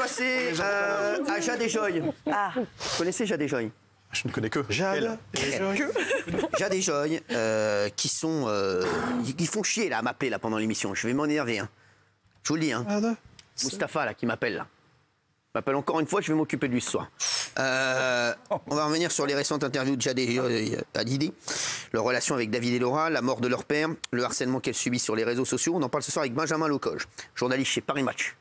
passer à Jade et Joy. Ah. Vous connaissez Jade et Joy? Je ne connais que Jade Jade et Joy, qui font chier là, à m'appeler là, pendant l'émission. Je vais m'énerver. Hein. Je vous le dis. Hein. Mustapha là, qui m'appelle là. M'appelle encore une fois, je vais m'occuper de lui ce soir. On va revenir sur les récentes interviews de Jade et Hallyday, leur relation avec David et Laura, la mort de leur père, le harcèlement qu'elle subit sur les réseaux sociaux. On en parle ce soir avec Benjamin Locoge, journaliste chez Paris Match.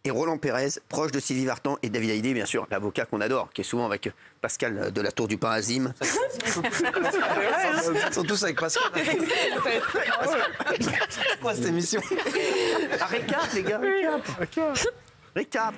Et Roland Pérez, proche de Sylvie Vartan et David Hallyday, bien sûr, l'avocat qu'on adore, qui est souvent avec Pascal de la Tour du Parazim. Ils sont tous avec Pascal. C'est quoi cette émission? Récap, les gars, récap.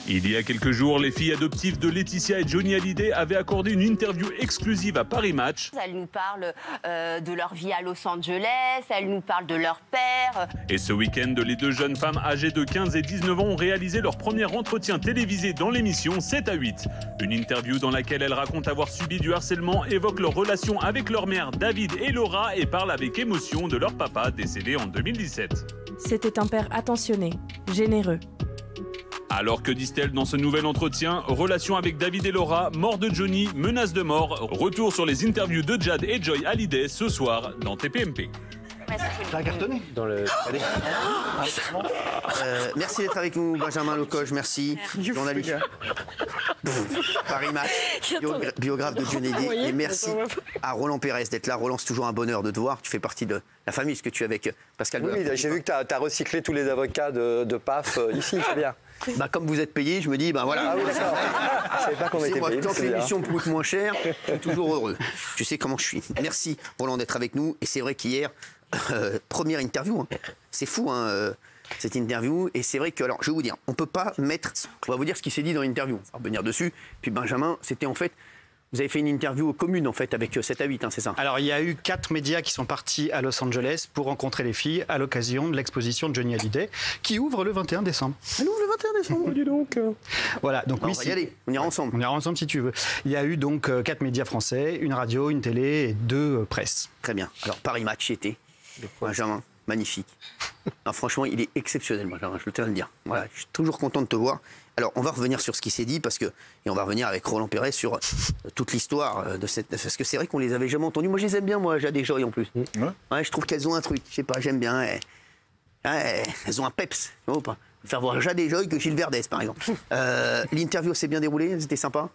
Il y a quelques jours, les filles adoptives de Laetitia et Johnny Hallyday avaient accordé une interview exclusive à Paris Match. Elles nous parlent de leur vie à Los Angeles, elles nous parlent de leur père. Et ce week-end, les deux jeunes femmes âgées de 15 et 19 ans ont réalisé leur premier entretien télévisé dans l'émission 7 à 8. Une interview dans laquelle elles racontent avoir subi du harcèlement, évoquent leur relation avec leur mère David et Laura et parlent avec émotion de leur papa décédé en 2017. C'était un père attentionné, généreux. Alors que disent-elles dans ce nouvel entretien? Relation avec David et Laura, mort de Johnny, menace de mort. Retour sur les interviews de Jade et Joy Hallyday ce soir dans TPMP. T'as cartonné dans le. Merci d'être avec nous, Benjamin Locoge, merci. Journaliste. Paris Match, biographe de Johnny Hallyday. Et merci à Roland Pérez d'être là. Roland, c'est toujours un bonheur de te voir. Tu fais partie de la famille, ce que tu es avec Pascal. Oui, j'ai vu que tu as recyclé tous les avocats de PAF ici, c'est bien. Bah, comme vous êtes payé, je me dis, bah voilà. Ah oui, d'accord. Je savais pas qu'on était moi, payé. tant que l'émission coûte moins cher, je suis toujours heureux. Tu sais comment je suis. Merci, Roland, d'être avec nous. Et c'est vrai qu'hier, première interview, hein. C'est fou, hein, cette interview. Et c'est vrai que, alors, je vais vous dire, on peut pas mettre. On va vous dire ce qui s'est dit dans l'interview. On va revenir dessus. Puis Benjamin, c'était en fait. Vous avez fait une interview commune en fait avec 7 à 8, hein, c'est ça? Alors il y a eu 4 médias qui sont partis à Los Angeles pour rencontrer les filles à l'occasion de l'exposition de Johnny Hallyday qui ouvre le 21 décembre. Elle ouvre le 21 décembre, dis donc. Voilà, donc on va y aller, on ira ensemble. On ira ensemble si tu veux. Il y a eu donc 4 médias français, une radio, une télé et 2 presses. Très bien. Alors Paris Match était, Benjamin, magnifique. Non, franchement, il est exceptionnel, Benjamin, je tiens à le dire. Voilà, je suis toujours content de te voir. Alors, on va revenir sur ce qui s'est dit, et on va revenir avec Roland Pérez sur toute l'histoire de cette... Parce que c'est vrai qu'on les avait jamais entendus. Moi, je les aime bien, moi, Jade et Joy, en plus. Ouais, je trouve qu'elles ont un truc, je sais pas, j'aime bien. Elles ont un peps, tu vois, pas. Faire voir Jade et Joy que Gilles Verdez, par exemple. L'interview s'est bien déroulée, c'était sympa.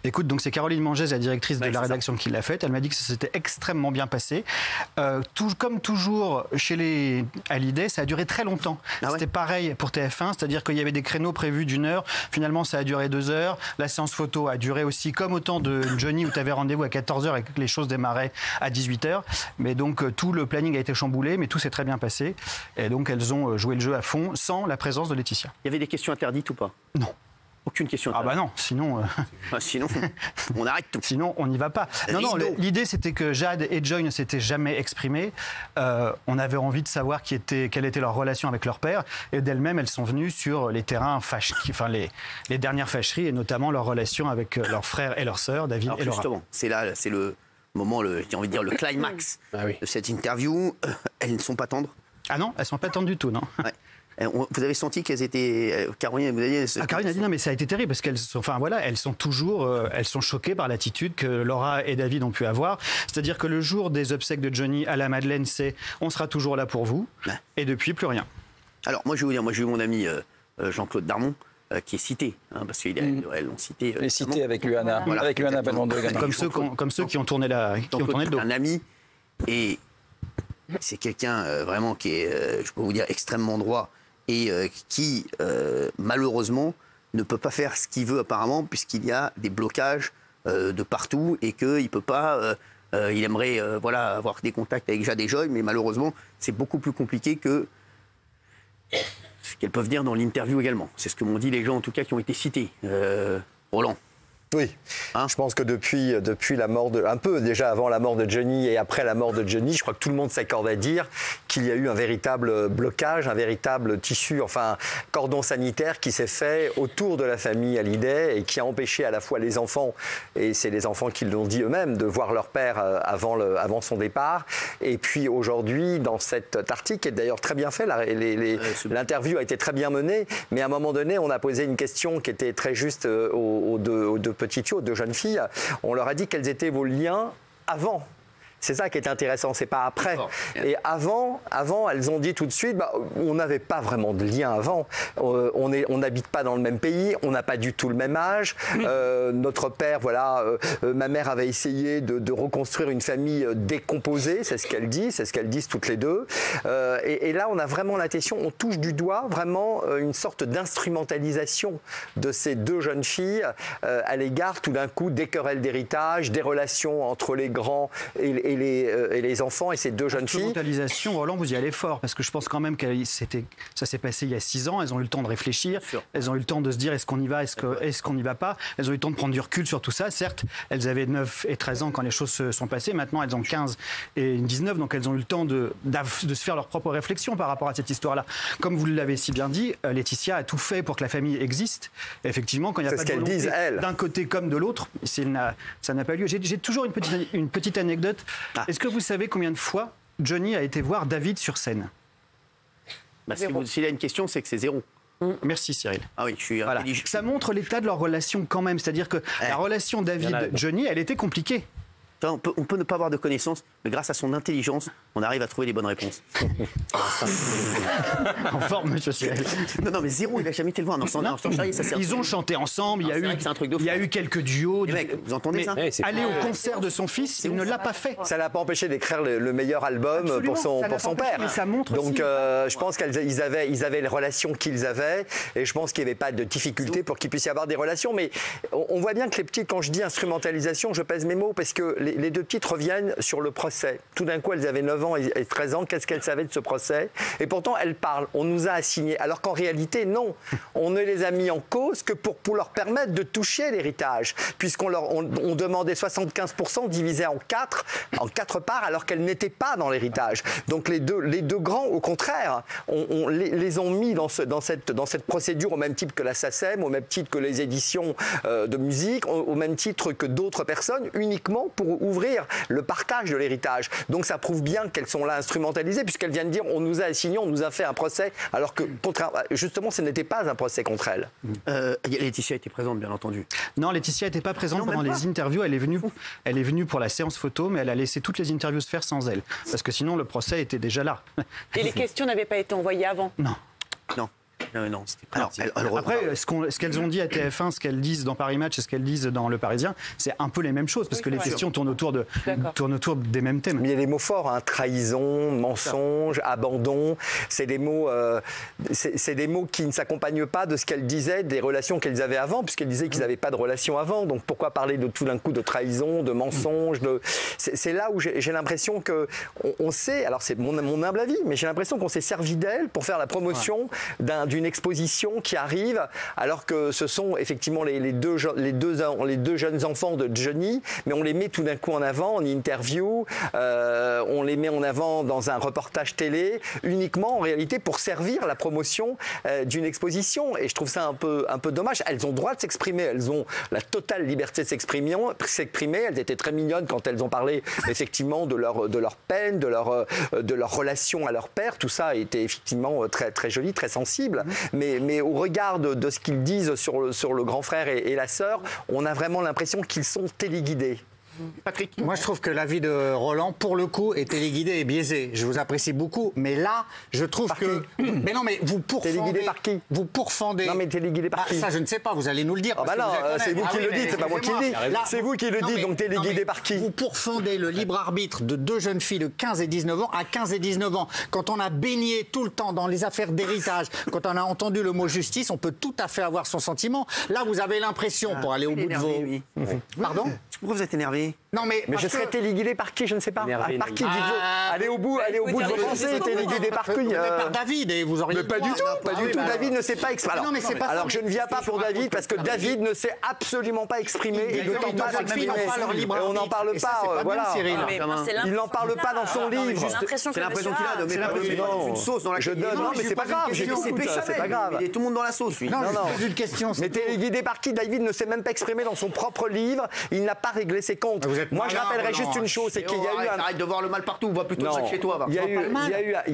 Écoute, donc c'est Caroline Mangès, la directrice de la rédaction, qui l'a faite. Elle m'a dit que ça s'était extrêmement bien passé. Comme toujours chez les Hallyday, ça a duré très longtemps. C'était pareil pour TF1, c'est-à-dire qu'il y avait des créneaux prévus d'1 heure. Finalement, ça a duré 2 heures. La séance photo a duré aussi comme autant de Johnny où tu avais rendez-vous à 14 heures et que les choses démarraient à 18 heures. Mais donc tout le planning a été chamboulé, mais tout s'est très bien passé. Et donc elles ont joué le jeu à fond sans la présence de Laetitia. Il y avait des questions interdites ou pas? Non. Aucune question interdite. Ah bah non, sinon... sinon, on arrête tout. Sinon, on n'y va pas. Non, l'idée, c'était que Jade et Joy ne s'étaient jamais exprimées. On avait envie de savoir quelle était leur relation avec leur père. Et d'elles-mêmes, elles sont venues sur les terrains les dernières fâcheries, et notamment leur relation avec leurs frères et leurs sœurs, David et Laura. Justement, c'est là, c'est le moment, j'ai envie de dire, le climax de cette interview. Elles ne sont pas tendres? Ah non, elles ne sont pas tendres du tout, non. Ouais. Vous avez senti qu'elles étaient... Caroline, vous aviez... Caroline a dit non, mais ça a été terrible parce qu'elles sont, elles sont toujours, elles sont choquées par l'attitude que Laura et David ont pu avoir. C'est-à-dire que le jour des obsèques de Johnny à la Madeleine, c'est on sera toujours là pour vous. Ouais. Et depuis, plus rien. Alors moi, je vais vous dire, j'ai eu mon ami Jean-Claude Darmon qui est cité, parce qu'elles l'ont cité. Il est cité avec Luana, voilà, avec Luana Belmondo. Comme ceux qui ont tourné le dos. Un ami, et c'est quelqu'un vraiment qui est, je peux vous dire, extrêmement droit. Et qui, malheureusement, ne peut pas faire ce qu'il veut apparemment, puisqu'il y a des blocages de partout et qu'il ne peut pas... il aimerait avoir des contacts avec Jade et Joy, mais malheureusement, c'est beaucoup plus compliqué que ce qu'elles peuvent dire dans l'interview également. C'est ce que m'ont dit les gens, en tout cas, qui ont été cités. Roland. Oui, je pense que depuis la mort un peu déjà avant la mort de Johnny et après la mort de Johnny, je crois que tout le monde s'accorde à dire qu'il y a eu un véritable blocage, un véritable tissu, enfin cordon sanitaire qui s'est fait autour de la famille Hallyday et qui a empêché à la fois les enfants, et c'est les enfants qui l'ont dit eux-mêmes, de voir leur père avant son départ. Et puis aujourd'hui, dans cet article, qui est d'ailleurs très bien fait, l'interview a été très bien menée, mais à un moment donné, on a posé une question qui était très juste aux deux petites filles, aux deux jeunes filles. On leur a dit quels étaient vos liens avant. C'est ça qui est intéressant, c'est pas après. Et avant, elles ont dit tout de suite, on n'avait pas vraiment de lien avant. On n'habite pas dans le même pays, on n'a pas du tout le même âge. Notre père, ma mère avait essayé de reconstruire une famille décomposée, c'est ce qu'elles disent, c'est ce qu'elles disent toutes les deux. Et là, on a vraiment l'impression, on touche du doigt vraiment une sorte d'instrumentalisation de ces deux jeunes filles à l'égard tout d'un coup des querelles d'héritage, des relations entre les grands et les enfants et ces deux jeunes filles. L'instrumentalisation, Roland, vous y allez fort, parce que je pense quand même que ça s'est passé il y a 6 ans, elles ont eu le temps de réfléchir, elles ont eu le temps de se dire est-ce qu'on y va, est-ce qu'on n'y va pas, elles ont eu le temps de prendre du recul sur tout ça. Certes, elles avaient 9 et 13 ans quand les choses se sont passées, maintenant elles ont 15 et 19, donc elles ont eu le temps de se faire leur propre réflexion par rapport à cette histoire-là. Comme vous l'avez si bien dit, Laetitia a tout fait pour que la famille existe. Et effectivement, quand il n'y a pas de volonté d'un côté comme de l'autre, ça n'a pas lieu. J'ai toujours une petite anecdote. Est-ce que vous savez combien de fois Johnny a été voir David sur scène? S'il a une question, c'est que c'est 0. Merci Cyril. Ah oui, je suis intelligent. Ça montre l'état de leur relation quand même. C'est-à-dire que la relation David-Johnny, elle était compliquée. On peut ne pas avoir de connaissances, mais grâce à son intelligence, on arrive à trouver les bonnes réponses. En forme, monsieur Cyril. Non, mais 0, il n'a jamais été le voir. Ils ont chanté ensemble, il y a eu quelques duos. Les mecs, vous entendez ça? Aller au concert de son fils, il ne l'a pas fait. Ça ne l'a pas empêché d'écrire le meilleur album pour son père. Mais ça montre donc je pense qu'ils avaient les relations qu'ils avaient, et je pense qu'il n'y avait pas de difficulté pour qu'il puisse y avoir des relations. Mais on voit bien que les petites, quand je dis instrumentalisation, je pèse mes mots, parce que les deux petites reviennent sur le procès. Tout d'un coup, elles avaient 9 ans et 13 ans. Qu'est-ce qu'elles savaient de ce procès? Et pourtant, elles parlent. On nous a assigné. Alors qu'en réalité, non. On ne les a mis en cause que pour leur permettre de toucher l'héritage. Puisqu'on on demandait 75% divisé en 4 parts, alors qu'elles n'étaient pas dans l'héritage. Donc les deux grands, au contraire, on les ont mis dans cette procédure au même titre que la SACEM, au même titre que les éditions de musique, au même titre que d'autres personnes, uniquement pour ouvrir le partage de l'héritage. Donc ça prouve bien qu'elles sont là instrumentalisées, puisqu'elles viennent dire on nous a assigné, on nous a fait un procès, alors que justement ce n'était pas un procès contre elles. Laetitia était présente, bien entendu. Non, Laetitia n'était pas présente pendant les interviews. Elle est venue pour la séance photo, mais elle a laissé toutes les interviews se faire sans elle, parce que sinon le procès était déjà là. Et les questions n'avaient pas été envoyées avant? Non. Non, c'était pas. Après, ce qu'elles ont dit à TF1, ce qu'elles disent dans Paris Match et ce qu'elles disent dans Le Parisien, c'est un peu les mêmes choses, parce que les questions tournent autour des mêmes thèmes. Mais il y a des mots forts, hein, trahison, mensonge, abandon. C'est des mots qui ne s'accompagnent pas de ce qu'elles disaient, des relations qu'elles avaient avant, puisqu'elles disaient qu'ils n'avaient pas de relation avant. Donc pourquoi parler tout d'un coup de trahison, de mensonge C'est là où j'ai l'impression qu'on sait, alors c'est mon humble avis, mais j'ai l'impression qu'on s'est servi d'elles pour faire la promotion d'une exposition qui arrive, alors que ce sont effectivement les deux jeunes enfants de Johnny, mais on les met tout d'un coup en avant en interview, on les met en avant dans un reportage télé, uniquement en réalité pour servir la promotion d'une exposition. Et je trouve ça un peu dommage. Elles ont le droit de s'exprimer, elles ont la totale liberté de s'exprimer. Elles étaient très mignonnes quand elles ont parlé effectivement de leur peine, de leur relation à leur père. Tout ça a été effectivement très, très joli, très sensible. Mais au regard de ce qu'ils disent sur le grand frère et la sœur, on a vraiment l'impression qu'ils sont téléguidés. Patrick? Moi, je trouve que l'avis de Roland, pour le coup, est téléguidé et biaisé. Je vous apprécie beaucoup, mais là, je trouve que... Mais non, mais vous pourfendez... Téléguidé par qui? Vous pourfendez... Non, mais téléguidé par qui? Ça, je ne sais pas, vous allez nous le dire. Ah bah non, c'est vous qui le dites, c'est pas moi qui le dis. C'est vous qui le dites, donc téléguidé par qui? Vous pourfendez le libre arbitre de deux jeunes filles de 15 et 19 ans à 15 et 19 ans. Quand on a baigné tout le temps dans les affaires d'héritage, quand on a entendu le mot justice, on peut tout à fait avoir son sentiment. Là, vous avez l'impression, pour aller au bout de vos... Oui. Pardon? Pourquoi vous êtes énervé? Non, mais je serais téléguidé par qui? Je ne sais pas. Énervé, Par qui dites-vous? Allez au bout de vos pensées, téléguidé par qui? par David, et vous auriez. Mais pas du tout, pas du tout. David ne s'est pas exprimé. Alors je ne viens pas pour David parce que David ne s'est absolument pas exprimé et ne tente pas à s'exprimer. On n'en parle pas, voilà. Il n'en parle pas dans son livre. C'est l'impression qu'il a de mettre une sauce dans la Je donne, non, mais c'est pas grave, j'écoute, c'est pas grave. Il est tout le monde dans la sauce, lui. Non, je pose une question. Mais téléguidé par qui? David ne s'est même pas exprimé dans son propre livre. Il n'a pas réglé ses comptes. Moi, je rappellerai juste une chose, c'est qu'il y a eu Arrête de voir le mal partout, on voit plutôt ça chez toi. Il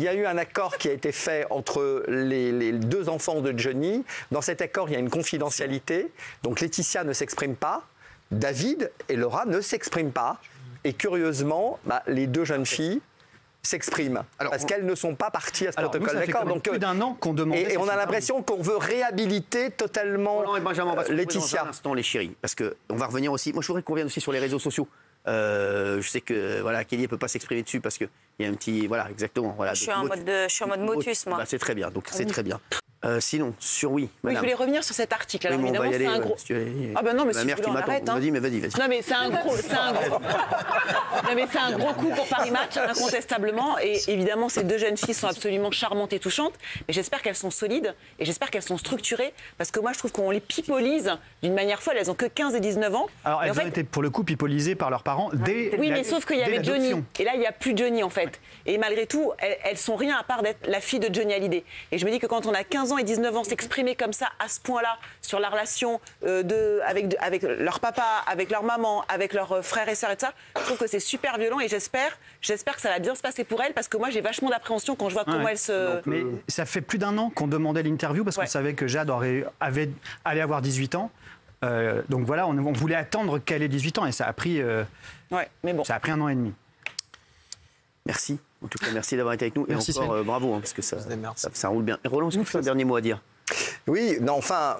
y a eu un accord qui a été fait entre les deux enfants de Johnny. Dans cet accord, il y a une confidentialité. Donc Laetitia ne s'exprime pas, David et Laura ne s'expriment pas. Et curieusement, les deux jeunes filles s'expriment parce qu'elles ne sont pas parties à ce protocole d'accord. Donc plus d'un an qu'on demande. Et on a l'impression qu'on veut réhabiliter totalement Roland et Benjamin, on va se Laetitia. dans un instant, les chéris, parce que on va revenir aussi. Moi, je voudrais qu'on revienne aussi sur les réseaux sociaux. Je sais que voilà, Kelly ne peut pas s'exprimer dessus parce qu'il y a un petit exactement. Voilà, je suis en mode motus, moi. C'est très bien, donc c'est très bien. Sinon, sur Oui, je voulais revenir sur cet article. Alors, évidemment, c'est un gros. Ah ben non, mais ma si mère vous qui voulez, on m'attend. arrête, hein. Vas-y, mais vas-y. Non, mais c'est un gros. Non, mais c'est un gros coup pour Paris Match, incontestablement. Et évidemment, ces deux jeunes filles sont absolument charmantes et touchantes. Mais j'espère qu'elles sont solides et j'espère qu'elles sont structurées. Parce que moi, je trouve qu'on les pipolise d'une manière folle. Elles ont que 15 et 19 ans. Alors, elles ont été, pour le coup, pipolisées par leurs parents dès. Oui, mais sauf qu'il y avait Johnny. Et là, il n'y a plus Johnny, en fait. Et malgré tout, elles sont rien à part d'être la fille de Johnny Hallyday. Et je me dis que quand on a 15 ans et 19 ans, s'exprimer comme ça, à ce point-là, sur la relation avec leur papa, avec leur maman, avec leurs frères et sœurs et tout ça, je trouve que c'est super violent et j'espère que ça va bien se passer pour elles parce que moi, j'ai vachement d'appréhension quand je vois comment elles se... Mais ça fait plus d'un an qu'on demandait l'interview parce qu'on savait que Jade allait avoir 18 ans. Donc voilà, on voulait attendre qu'elle ait 18 ans et ça a pris, mais bon. Ça a pris 1 an et demi. Merci. En tout cas, merci d'avoir été avec nous. Merci, et encore bravo, parce que ça roule bien. Et Roland, est-ce que tu as un dernier mot à dire? Oui, non, enfin,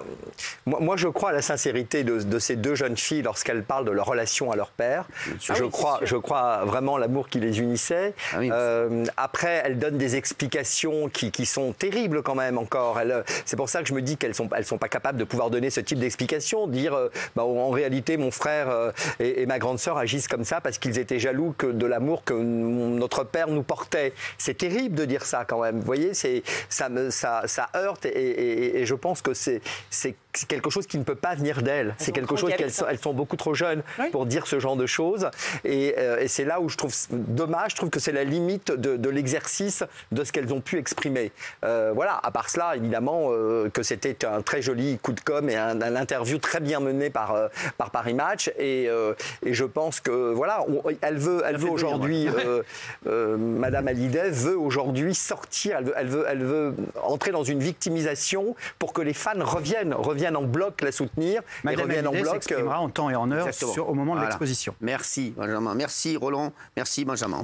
moi je crois à la sincérité de ces deux jeunes filles lorsqu'elles parlent de leur relation à leur père. Je crois vraiment à l'amour qui les unissait. Après, elles donnent des explications qui sont terribles quand même encore. C'est pour ça que je me dis qu'elles sont pas capables de pouvoir donner ce type d'explication, dire en réalité mon frère et ma grande sœur agissent comme ça parce qu'ils étaient jaloux de l'amour que notre père nous portait. C'est terrible de dire ça quand même. Vous voyez, ça heurte et je pense que c'est quelque chose qui ne peut pas venir d'elles. C'est quelque chose qu'elles sont beaucoup trop jeunes pour dire ce genre de choses. Et c'est là où je trouve dommage. Je trouve que c'est la limite de l'exercice de ce qu'elles ont pu exprimer. Voilà. À part cela, évidemment, que c'était un très joli coup de com' et un interview très bien mené par Paris Match. Et je pense que voilà, elle veut aujourd'hui, Madame Hallyday veut aujourd'hui sortir. Elle veut entrer dans une victimisation pour que les fans reviennent en bloc la soutenir. Madame Hallyday s'exprimera en temps et en heure au moment de l'exposition. Merci Benjamin, merci Roland, merci Benjamin.